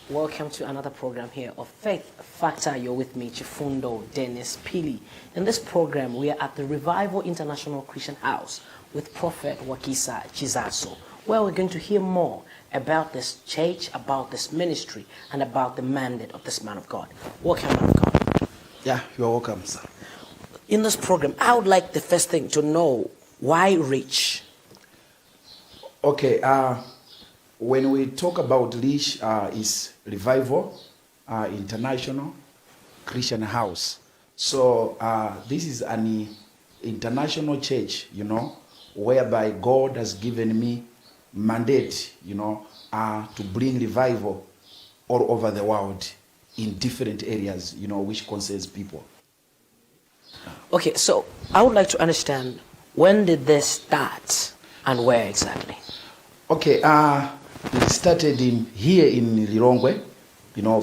Welcome to another program here of Faith Factor. You're with me, Chifundo Dennis Pili. In this program, we are at the Revival International Christian House with Prophet Wakisa Chizaso, where we're going to hear more about this church, about this ministry, and about the mandate of this man of God. Welcome, man of God. Yeah, you're welcome, sir. In this program, I would like the first thing to know, why Reach? Okay, when we talk about Reach, is Revival International Christian House. So this is an international church, whereby God has given me mandate, to bring revival all over the world in different areas, which concerns people. Okay, so I would like to understand, when did this start and where exactly? Okay, it started here in Lilongwe,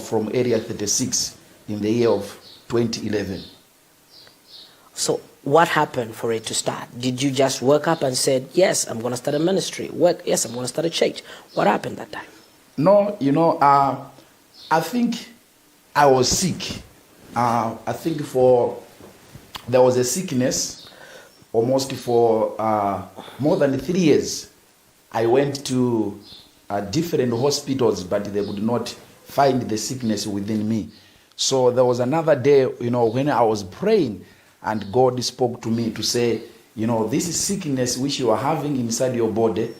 from area 36 in the year of 2011. So what happened for it to start? Did you just wake up and said, yes, I'm going to start a ministry? Yes, I'm going to start a church. What happened that time? No, I think I was sick. I think there was a sickness almost for more than 3 years. I went to different hospitals, but they would not find the sickness within me. So there was another day, when I was praying, and God spoke to me to say, this sickness which you are having inside your body,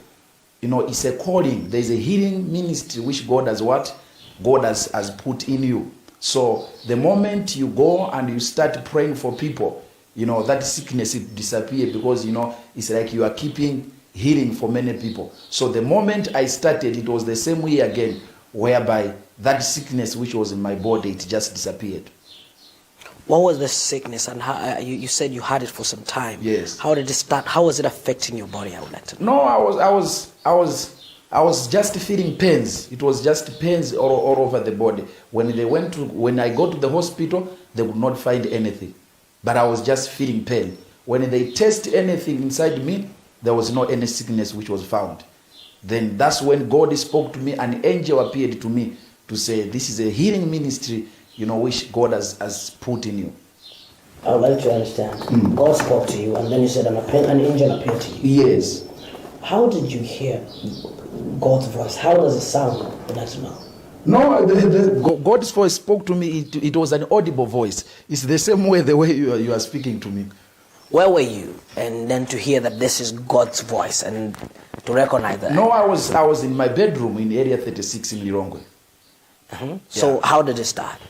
it's a calling. There's a healing ministry which God has put in you. So the moment you go and you start praying for people, that sickness disappears, because, it's like you are keeping healing for many people. So the moment I started, it was the same way again, whereby that sickness which was in my body, it just disappeared. What was the sickness, and how you said you had it for some time? Yes. How did it start? How was it affecting your body? I would like to know. No, I was just feeling pains. It was just pains all over the body. When I go to the hospital, they would not find anything, but I was just feeling pain. When they test anything inside me, there was no any sickness which was found. Then that's when God spoke to me. An angel appeared to me to say, this is a healing ministry, which God has put in you. I would like to understand. God spoke to you, and then you said an angel appeared to you. Yes. How did you hear God's voice? How does it sound? I'd like to know. No, God's voice spoke to me. It was an audible voice. It's the same way the way you are speaking to me. Where were you? And then to hear that this is God's voice and to recognize that. No, I was in my bedroom in area 36 in Lilongwe. So how did it start?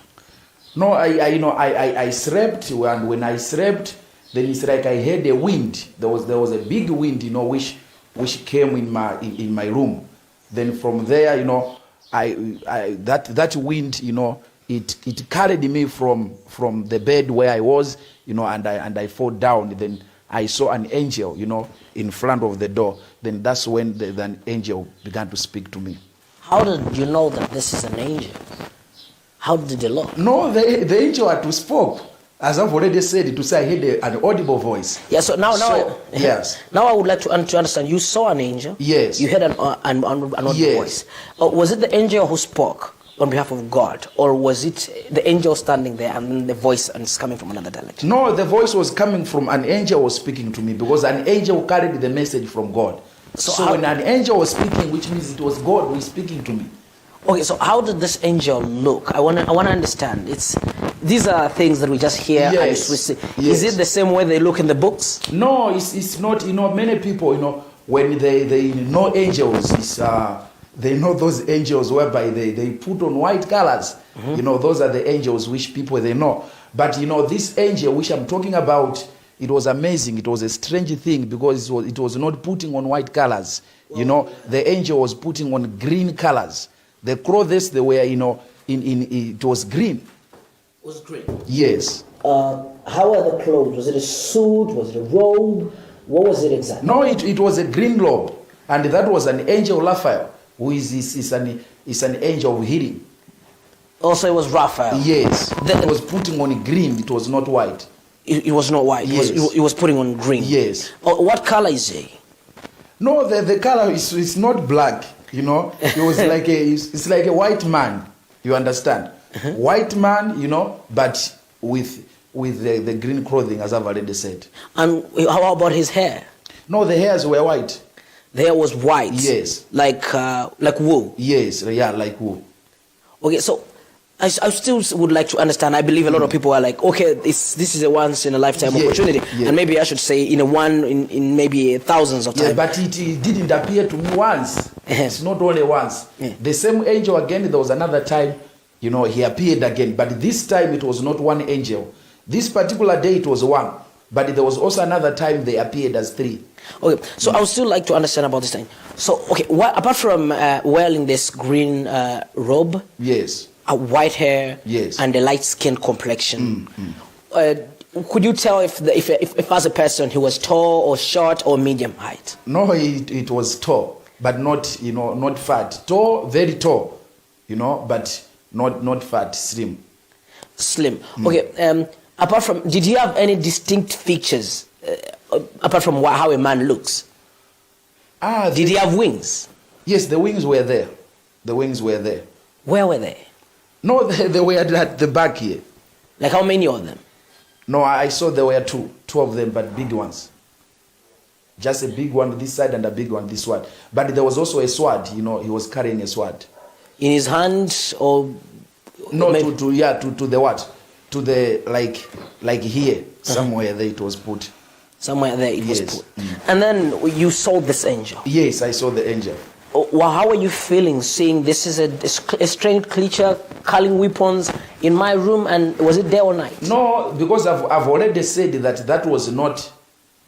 No, I slept, and when I slept, then it's like I heard a wind. There was a big wind, which came in my room. Then from there, that wind, it carried me from the bed where I was, and I fall down. Then I saw an angel, in front of the door. Then that's when the angel began to speak to me. How did you know that this is an angel? How did it look? No, the angel had to spoke. As I've already said, to say I heard an audible voice. Yeah, so now, yes. Now I would like to understand. You saw an angel. Yes. You heard an audible yes. voice. Was it the angel who spoke on behalf of God, or was it the angel standing there and then the voice is coming from another direction? No, the voice was coming from an angel was speaking to me, because an angel carried the message from God. So when an angel was speaking, which means it was God who is speaking to me. Okay, so how did this angel look? I want to understand. These are things that we just hear. Yes. And we see. Yes. Is it the same way they look in the books? No, it's not. Many people, when they know angels, they know those angels whereby they put on white colors. Those are the angels which people they know. But this angel which I'm talking about, it was amazing. It was a strange thing, because it was not putting on white colors. Wow. The angel was putting on green colors. The clothes they were, it was green. It was green? Yes. How were the clothes? Was it a suit? Was it a robe? What was it exactly? No, it was a green robe. And that was an angel Raphael, who is an angel of healing. Also, it was Raphael? Yes. It was putting on green. It was not white. It was not white. Yes. It was putting on green. Yes. What color is he? No, the color is not black. It was like it's like a white man. You understand? White man, but with the green clothing, as I've already said. And how about his hair? No, the hairs were white. The hair was white. Yes. Like wool. Yes, yeah, like wool. Okay, so I still would like to understand. I believe a lot of people are like, okay, this is a once in a lifetime opportunity, and maybe I should say in maybe thousands of times. Yeah, but it didn't appear to me once. It's not only once. The same angel again. There was another time, he appeared again, but this time it was not one angel. This particular day it was one, but there was also another time they appeared as three. Okay, so I would still like to understand about this thing. So, okay, apart from wearing this green robe, yes, white hair, yes, and a light-skinned complexion, could you tell if as a person he was tall or short or medium height? No, it was tall, but not not fat. Tall, very tall, but not fat, slim. Slim. Okay. Apart from, did he have any distinct features apart from how a man looks? Did he have wings? Yes, the wings were there. The wings were there. Where were they? No, they were at the back here. Like how many of them? No, I saw there were two of them, but big ones. Just a big one this side and a big one this side. But there was also a sword. He was carrying a sword in his hand, or no? To the what? To the like here somewhere there it was put. Somewhere there it was put. And then you saw this angel. Yes, I saw the angel. Well, how are you feeling seeing this is a strange creature carrying weapons in my room? And was it day or night? No, because I've already said that was not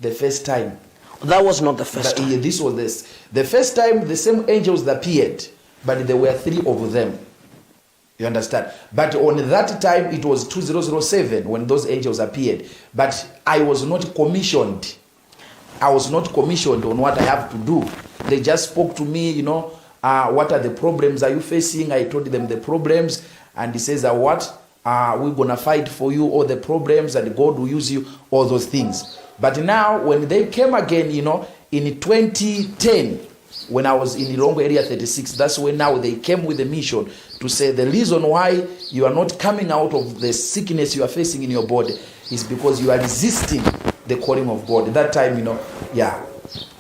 the first time. That was not the first time. Yeah, this was the first time the same angels appeared, but there were three of them. You understand? But on that time, it was 2007 when those angels appeared. But I was not commissioned. I was not commissioned on what I have to do. They just spoke to me, what are the problems are you facing? I told them the problems. And he says, what? We're going to fight for you, all the problems, and God will use you, all those things. But now, when they came again, in 2010, when I was in Ilongo area 36, that's when now they came with a mission to say the reason why you are not coming out of the sickness you are facing in your body is because you are resisting the calling of God. At that time,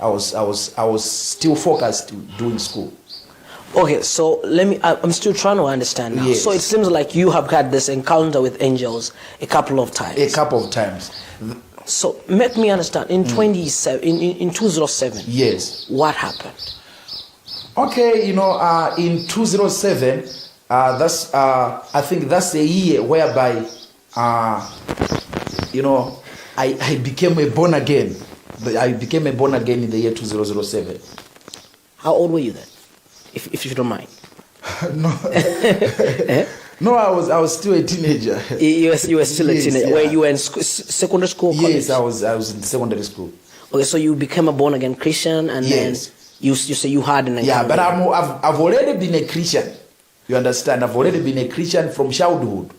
I was still focused doing school. Okay, so I'm still trying to understand now. Yes. So it seems like you have had this encounter with angels a couple of times. A couple of times. So make me understand, in 2007, yes, what happened? Okay, in 2007, that's I think that's a year whereby I became a born again. I became a born again in the year 2007. How old were you then, if you don't mind? No, I was still a teenager. You were still a teenager. Yeah. Were you in secondary school? College? Yes, I was in secondary school. Okay, so you became a born again Christian, and then you say you had an encounter. Yeah, but I've already been a Christian. You understand? I've already been a Christian from childhood.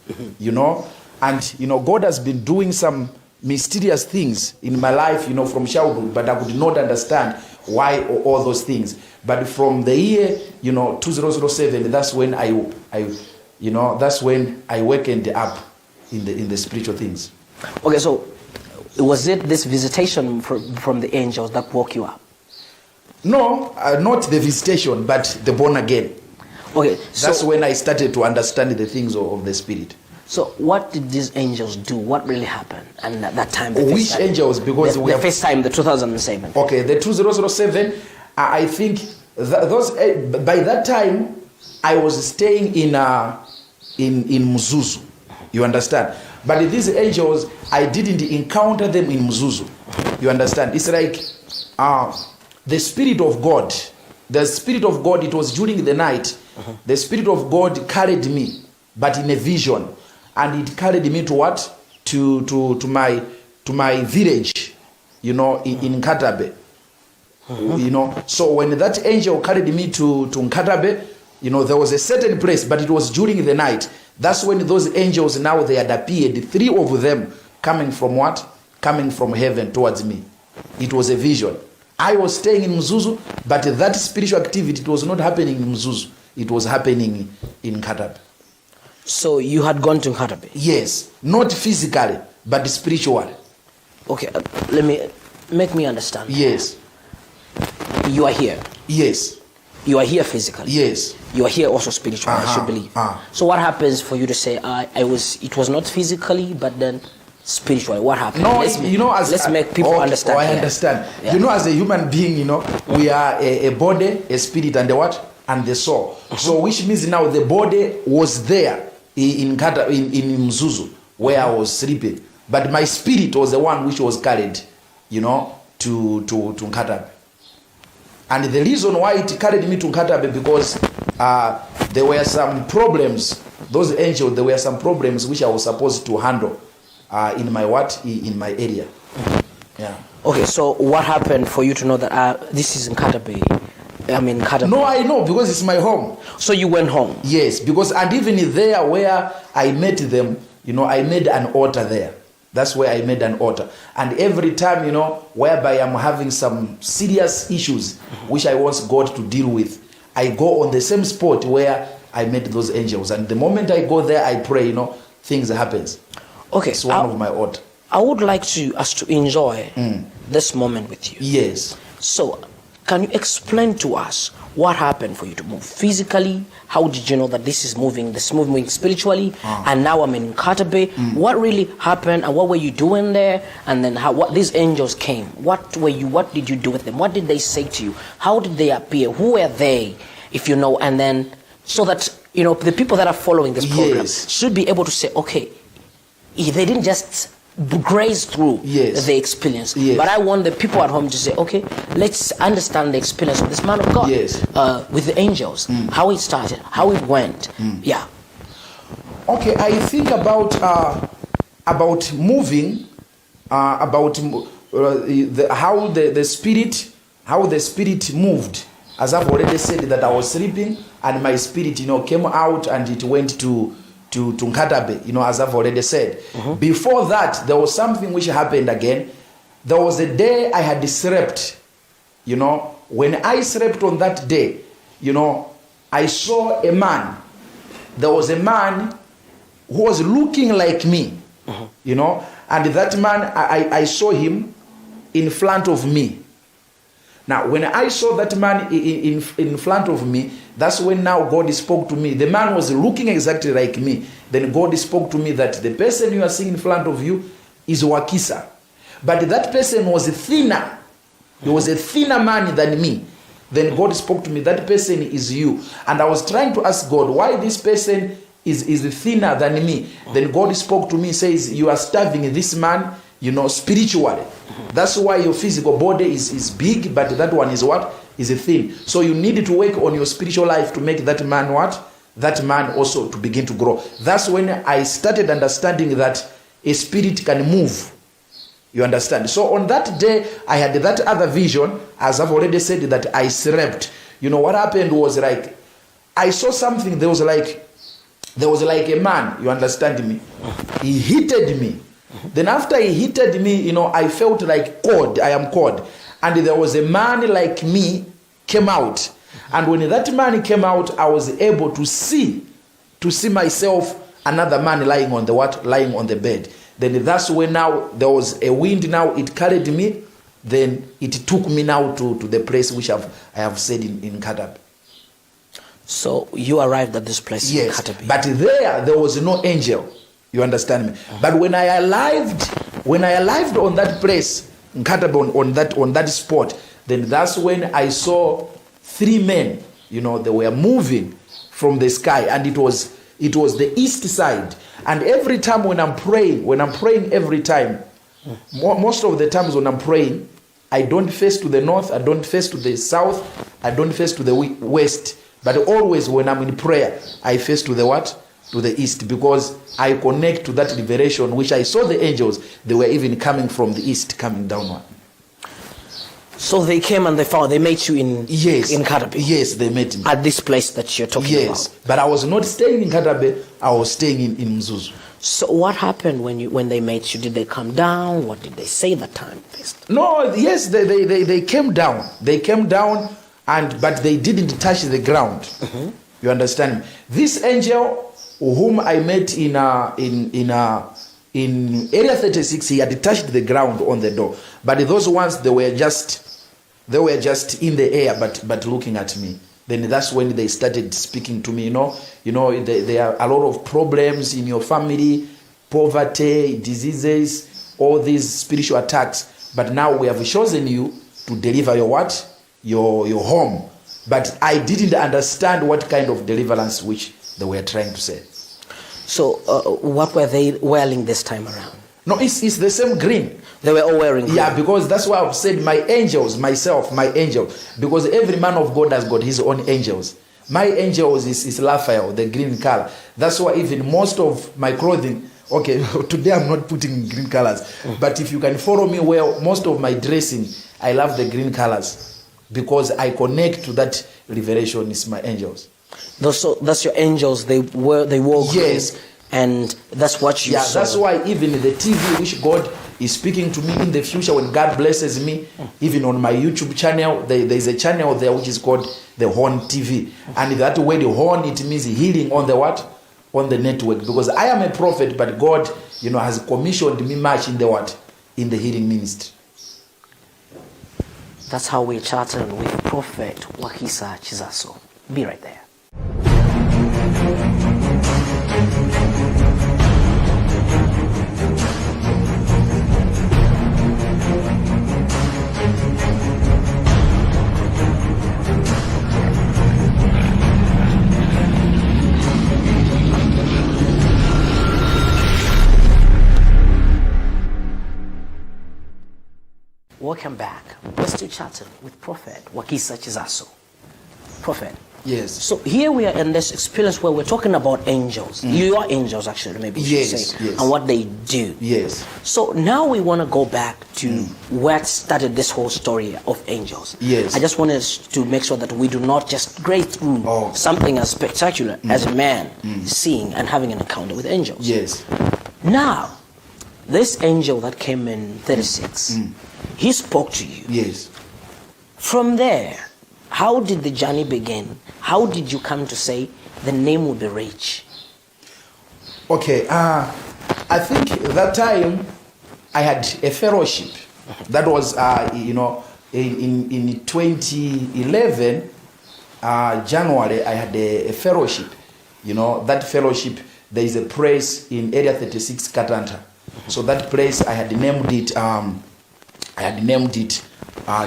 And God has been doing some mysterious things in my life, from childhood, but I could not understand why all those things. But from the year, 2007, that's when that's when I wakened up in the spiritual things. Okay, so was it this visitation from the angels that woke you up? No, not the visitation, but the born again. Okay, that's when I started to understand the things of the spirit. So what did these angels do? What really happened? And at that time, which angels? Because the first time, the 2007. Okay, the 2007. I think those by that time I was staying in Mzuzu. You understand? But these angels, I didn't encounter them in Mzuzu. You understand? It's like the Spirit of God. The Spirit of God, it was during the night. The Spirit of God carried me, but in a vision. And it carried me to what? To my village, in Nkatabe. So when that angel carried me to Nkatabe, there was a certain place, but it was during the night. That's when those angels now they had appeared, 3 of them coming from what? Coming from heaven towards me. It was a vision. I was staying in Mzuzu, but that spiritual activity, it was not happening in Mzuzu. It was happening in Nkatabe. So you had gone to Nkatabe? Yes, not physically, but spiritually. Okay, make me understand. Yes. You are here. Yes. You are here physically. Yes. You are here also spiritually, I should believe. So what happens for you to say, it was not physically, but then spiritually? What happened? No, let's make people understand. I understand. Yeah. As a human being, we are a body, a spirit, and the what? And the soul. So which means now the body was there in Mzuzu, where I was sleeping. But my spirit was the one which was carried, to Nkatabe. And the reason why it carried me to Nkatabe, because there were some problems. Those angels, there were some problems which I was supposed to handle in my area. Yeah. Okay, so what happened for you to know that this is Nkatabe? Nkatabe. No, I know, because it's my home. So you went home? Yes, because, and even there where I met them, I made an altar there. That's where I made an altar. And every time, whereby I'm having some serious issues, which I want God to deal with, I go on the same spot where I met those angels. And the moment I go there, I pray, things happens. Okay. It's one of my altar. I would like us to enjoy this moment with you. Yes. So, can you explain to us what happened for you to move physically? How did you know that this is moving spiritually? And now I'm in Nkatabe. What really happened, and what were you doing there? And then what these angels came? What did you do with them? What did they say to you? How did they appear? Who were they, if you know? And then so that the people that are following this program should be able to say, okay, they didn't just graze through the experience. But I want the people at home to say, okay, let's understand the experience of this man of God with the angels, how it started, how it went. Yeah. Okay, I think about moving, about how the spirit moved. As I've already said, that I was sleeping and my spirit, came out and it went to Nkatabe, as I've already said. Before that, there was something which happened again. There was a day I had slept. When I slept on that day, I saw a man. There was a man who was looking like me, and that man, I saw him in front of me. Now, when I saw that man in front of me, that's when now God spoke to me. The man was looking exactly like me. Then God spoke to me that the person you are seeing in front of you is Wakisa. But that person was thinner. He was a thinner man than me. Then God spoke to me, that person is you. And I was trying to ask God, why this person is thinner than me? Then God spoke to me, says, you are starving this man, spiritually. That's why your physical body is big, but that one is what? Is a thin. So you need to work on your spiritual life to make that man what? That man also to begin to grow. That's when I started understanding that a spirit can move. You understand? So on that day, I had that other vision, as I've already said, that I slept. What happened was like, I saw something, there was like a man, you understand me? He hitted me. Then after he hitted me, I felt like cold. I am cold. And there was a man like me came out. And when that man came out, I was able to see myself, another man lying on the bed. Then that's when now there was a wind. Now it carried me. Then it took me now to the place which I have said in Nkatabe. So you arrived at this place in Nkatabe. But there was no angel. You understand me? But when I arrived on that place, Nkatabe, on that spot, then that's when I saw 3 men. They were moving from the sky, and it was the east side. And every time when I'm praying every time, most of the times when I'm praying, I don't face to the north, I don't face to the south, I don't face to the west. But always when I'm in prayer, I face to the what? To the east, because I connect to that liberation which I saw the angels. They were even coming from the east, coming downward. So they came and they met you in Nkatabe. Yes, they met me at this place that you're talking about. Yes, but I was not staying in Nkatabe. I was staying in Mzuzu. So what happened when they met you? Did they come down? What did they say that time? No, yes, they came down. They came down, but they didn't touch the ground. You understand me? This angel whom I met in area 36, he had touched the ground on the door. But those ones, they were just in the air, but looking at me. Then that's when they started speaking to me. There are a lot of problems in your family, poverty, diseases, all these spiritual attacks. But now we have chosen you to deliver your what? Your home. But I didn't understand what kind of deliverance which they were trying to say. So what were they wearing this time around? No, it's the same green. They were all wearing green. Yeah, because that's why I've said my angels, my angel. Because every man of God has got his own angels. My angels is Raphael, the green color. That's why even most of my clothing, okay, today I'm not putting green colors. But if you can follow me well, most of my dressing, I love the green colors. Because I connect to that revelation, is my angels. So that's your angels, they wore green. Yes. And that's what you saw. Yeah, that's why even the TV which God is speaking to me in the future, when God blesses me, even on my YouTube channel, there's a channel there which is called the Horn TV. And that way the horn, it means healing on the what? On the network. Because I am a prophet, but God, has commissioned me much in the what? In the healing ministry. That's how we're chatting with Prophet Wakisa Chizaso. Be right there. Welcome back. We're still chatting with Prophet Wakisa Chizaso. Prophet. Yes. So here we are in this experience where we're talking about angels. You are angels, actually, maybe you should say. Yes. And what they do. Yes. So now we want to go back to where started this whole story of angels. Yes. I just want us to make sure that we do not just graze through something as spectacular as a man seeing and having an encounter with angels. Yes. Now, this angel that came in 36, he spoke to you. Yes. From there, how did the journey begin? How did you come to say the name will be Rich? Okay, I think at that time I had a fellowship. That was, in 2011, January, I had a fellowship. That fellowship, there is a place in Area 36, Katanta. So that place, I had named it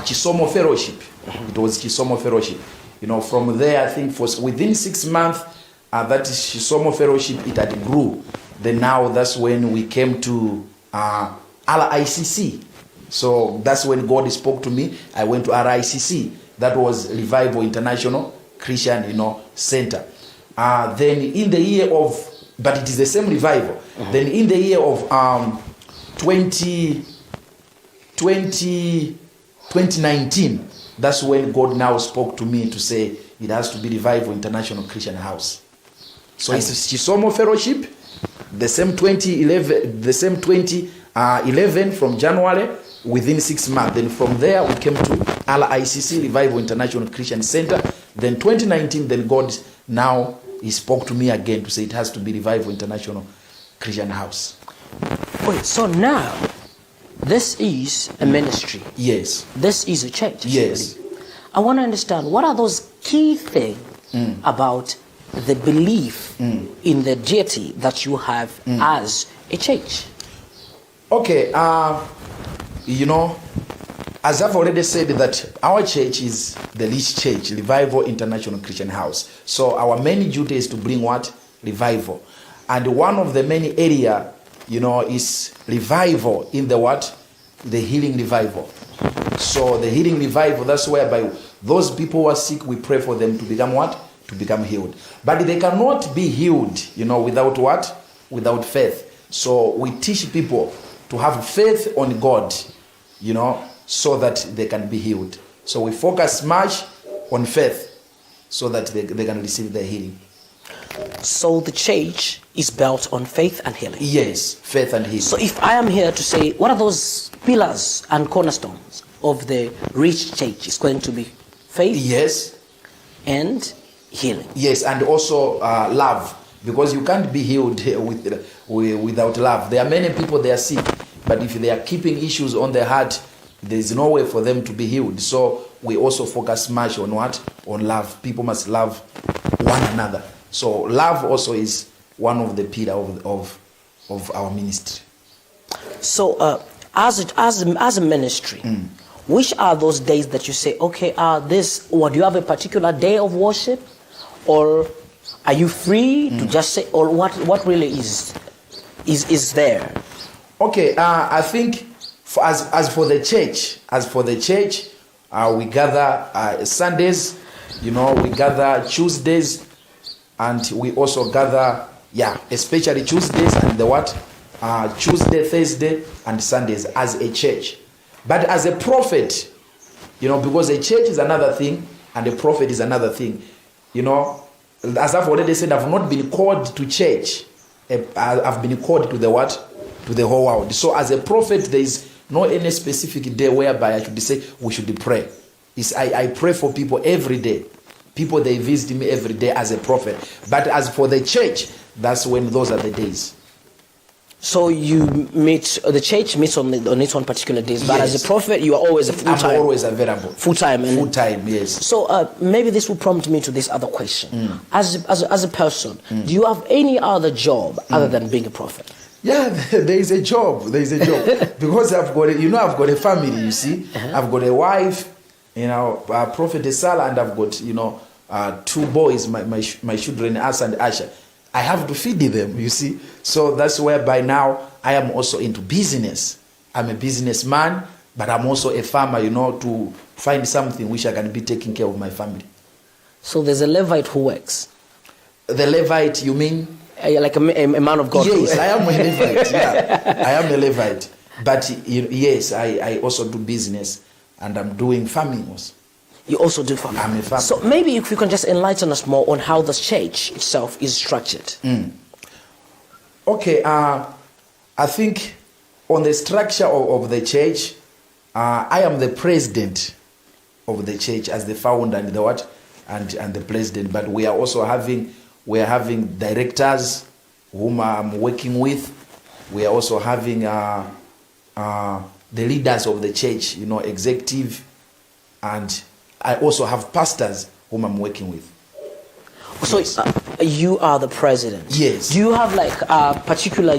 Chisomo Fellowship. It was Chisomo Fellowship. From there, I think within 6 months, that Chisomo Fellowship, it had grew. Then now, that's when we came to RICC. So that's when God spoke to me. I went to RICC. That was Revival International Christian, Center. Then in the year of, but it is the same revival. Then in the year of 2019, that's when God now spoke to me to say it has to be Revival International Christian House. So it's Chisomo Fellowship, the same 2011 from January, within 6 months. Then from there we came to RICC, Revival International Christian Center. Then 2019, then God now he spoke to me again to say it has to be Revival International Christian House. Wait, so now this is a ministry. Yes. This is a church. Yes. I want to understand what are those key things about the belief in the deity that you have as a church. Okay, as I've already said that our church is the least church, Revival International Christian House. So our main duty is to bring what? Revival. And one of the many area, is revival in the what? The healing revival. So the healing revival, that's whereby those people who are sick, we pray for them to become what? To become healed. But they cannot be healed, without what? Without faith. So we teach people to have faith on God, so that they can be healed. So we focus much on faith so that they can receive their healing. So the church is built on faith and healing. Yes, faith and healing. So if I am here to say, what are those pillars and cornerstones of the rich church? It's going to be faith. Yes. And healing. Yes, and also love. because you can't be healed without love. There are many people, they are sick, but if they are keeping issues on their heart, there is no way for them to be healed. So we also focus much on what? On love. People must love one another. So love also is one of the pillars of our ministry. So as a ministry, which are those days that you say, okay, do you have a particular day of worship, or are you free to just say, or what really is there? Okay, I think as for the church, we gather Sundays, we gather Tuesdays, and we also gather, especially Tuesdays and Tuesday, Thursday, and Sundays as a church. But as a prophet, because a church is another thing and a prophet is another thing. As I've already said, I've not been called to church. I've been called to to the whole world. So as a prophet, there is no any specific day whereby I should say we should pray. I pray for people every day. People, they visit me every day as a prophet. But as for the church, that's when those are the days. So the church meets on its own particular days, but yes. As a prophet, you are always full-time. I'm always available. Full-time. Full-time, yes. So maybe this will prompt me to this other question. As a person, do you have any other job other than being a prophet? Yeah, there is a job. Because I've got a family, you see. I've got a wife, Prophet Salah, and I've got, 2 boys, my children, Asa and Asha. I have to feed them, you see. So that's where by now I am also into business. I'm a businessman, but I'm also a farmer, to find something which I can be taking care of my family. So there's a Levite who works. The Levite, you mean? Like a man of God. Yes, I am a Levite. Yeah, I am a Levite. But yes, I also do business, and I'm doing farming also. You also do farming. I'm a farmer. So maybe if you can just enlighten us more on how the church itself is structured. Okay, I think on the structure of the church, I am the president of the church as the founder and and the president. But we are also having directors whom I'm working with. We are also having the leaders of the church, executive, and I also have pastors whom I'm working with. So yes. You are the president. Yes. Do you have like a particular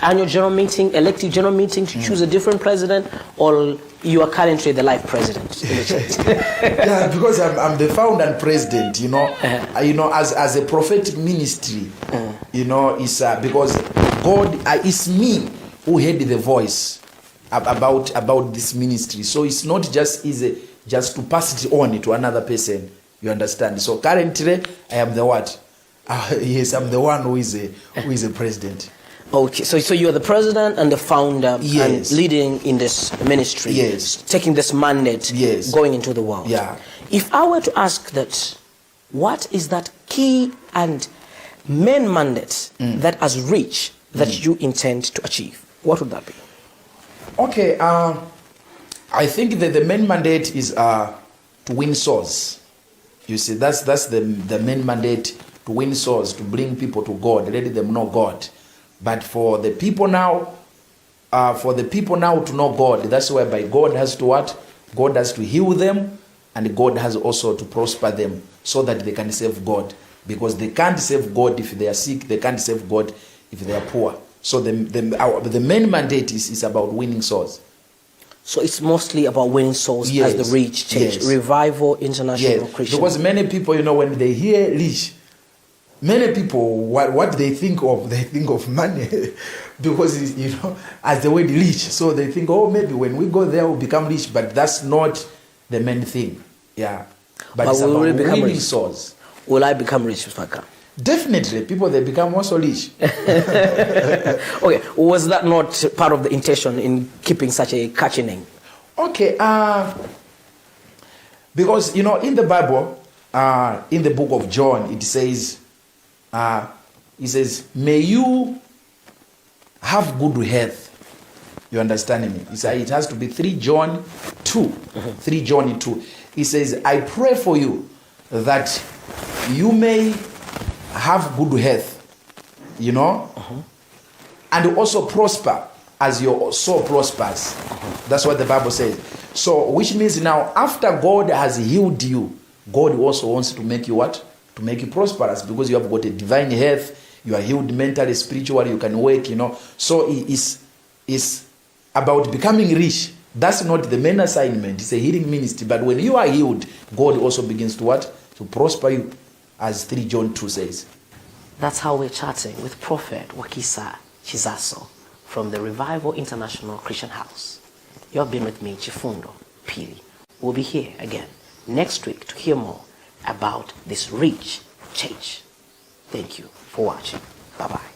annual general meeting, elective general meeting to choose a different president, or you are currently the life president in the church? Yeah, because I'm the founder and president. As a prophetic ministry, it's because God, it's me who heard the voice about this ministry. So it's not just easy just to pass it on to another person. You understand? So currently, I am the what? Yes, I'm the one who is a president. Okay, so you are the president and the founder, yes, and leading in this ministry. Yes, taking this mandate. Yes, going into the world. Yeah. If I were to ask that, what is that key and main mandate that has reached that you intend to achieve? What would that be? Okay, I think that the main mandate is to win souls. You see, that's the main mandate, to win souls, to bring people to God, let them know God. But for the people now to know God, that's whereby God has to what? God has to heal them, and God has also to prosper them so that they can serve God. Because they can't serve God if they are sick, they can't serve God if they are poor. So the main mandate is about winning souls. So it's mostly about winning souls, yes, as the Reach Church, yes, Revival International yes, Christian. Because many people, when they hear Reach, many people, what they think of money. Because, as the word rich, so they think, maybe when we go there, we'll become rich. But that's not the main thing. Yeah. But it's about winning souls. Will I become rich if I can? Definitely. People, they become also rich. Okay. Was that not part of the intention in keeping such a catchy name? Okay. Because, in the Bible, in the book of John, it says, may you have good health. You understand me? It has to be 3 John 2. 3 John 2. He says, I pray for you that you may have good health, you know, and also prosper as your soul prospers. That's what the Bible says. So, which means now, after God has healed you, God also wants to make you what? To make you prosperous, because you have got a divine health, you are healed mentally, spiritually, you can work, you know. So it's about becoming rich. That's not the main assignment. It's a healing ministry. But when you are healed, God also begins to what? To prosper you, as 3 John 2 says. That's how we're chatting with Prophet Wakisa Chizaso from the Revival International Christian House. You have been with me, Chifundo Pili. We'll be here again next week to hear more about this rich church. Thank you for watching. Bye-bye.